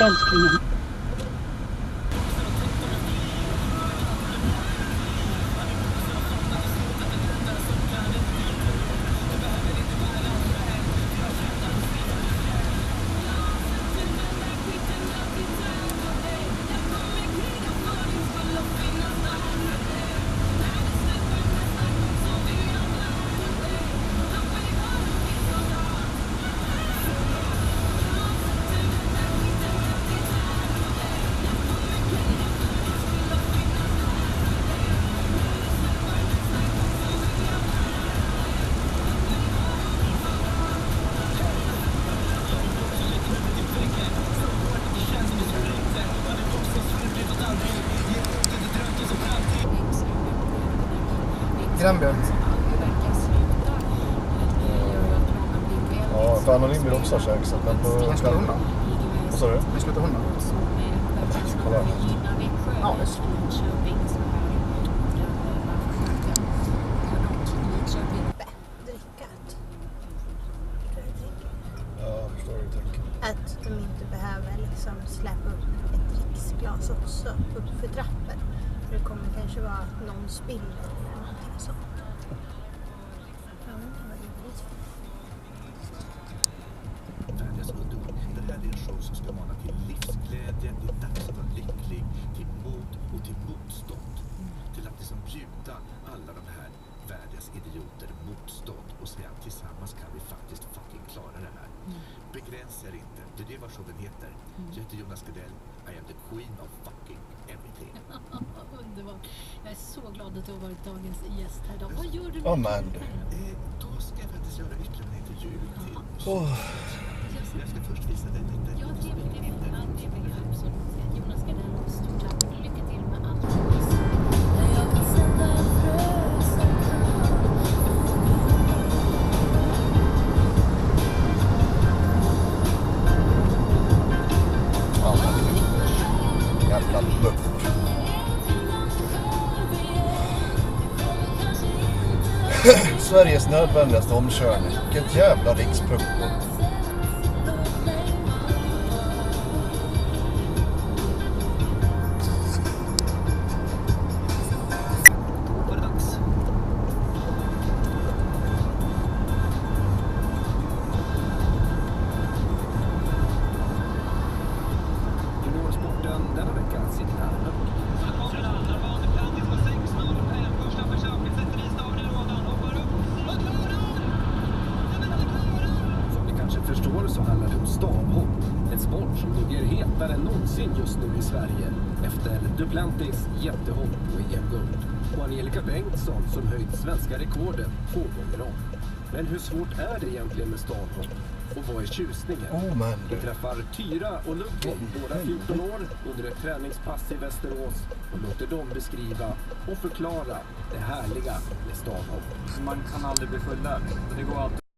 älsklingen. Grannbjörn. Ja, för anonym vill också ha käk. Men Jag skulle hundra. Vad sa du? Jag skulle ta hundra. Kolla. Ja, det är Ja, förstår du tänker. Att de inte behöver liksom släppa upp ett dricksglas också upp för trappen. För det kommer kanske vara någon spill eller någonting sånt. Det här är en show som ska mana till livsglädje, det är dags att vara lycklig, till mod och till motstånd. Till att liksom bjuda alla de här världens idioter motstånd och säga att tillsammans kan vi faktiskt fucking klara det här. Begränsa er inte, det är det vad showen heter. Jag heter Jonas Gardell, I am the queen of fucking everything. Underbart. Jag är så glad att du har varit dagens gäst här idag. Vad gör du? Amanda. Då ska jag faktiskt göra ytterligare en intervju till. Jag ska först visa dig lite. Ja, det vill jag absolut säga. Jonas Gardell, stort tack. Lycka till med allt. Jävla luft. Sveriges nödvändigaste omkörning. Vilket jävla rikspucko. Denna vecka sitter som ni kanske förstår så handlar det om stavhopp. En sport som ligger hetare än någonsin just nu i Sverige. Efter Duplantis jättehopp och EM-guld. Och Angelica Bengtsson som höjt svenska rekorden 2 gånger om. Men hur svårt är det egentligen med stavhopp? Och vad är tjusningen? Vi träffar Tyra och Ludvig, båda 14 år, under ett träningspass i Västerås och låter dem beskriva och förklara det härliga med stavhopp. Man kan aldrig bli fullärd. Det går alltid.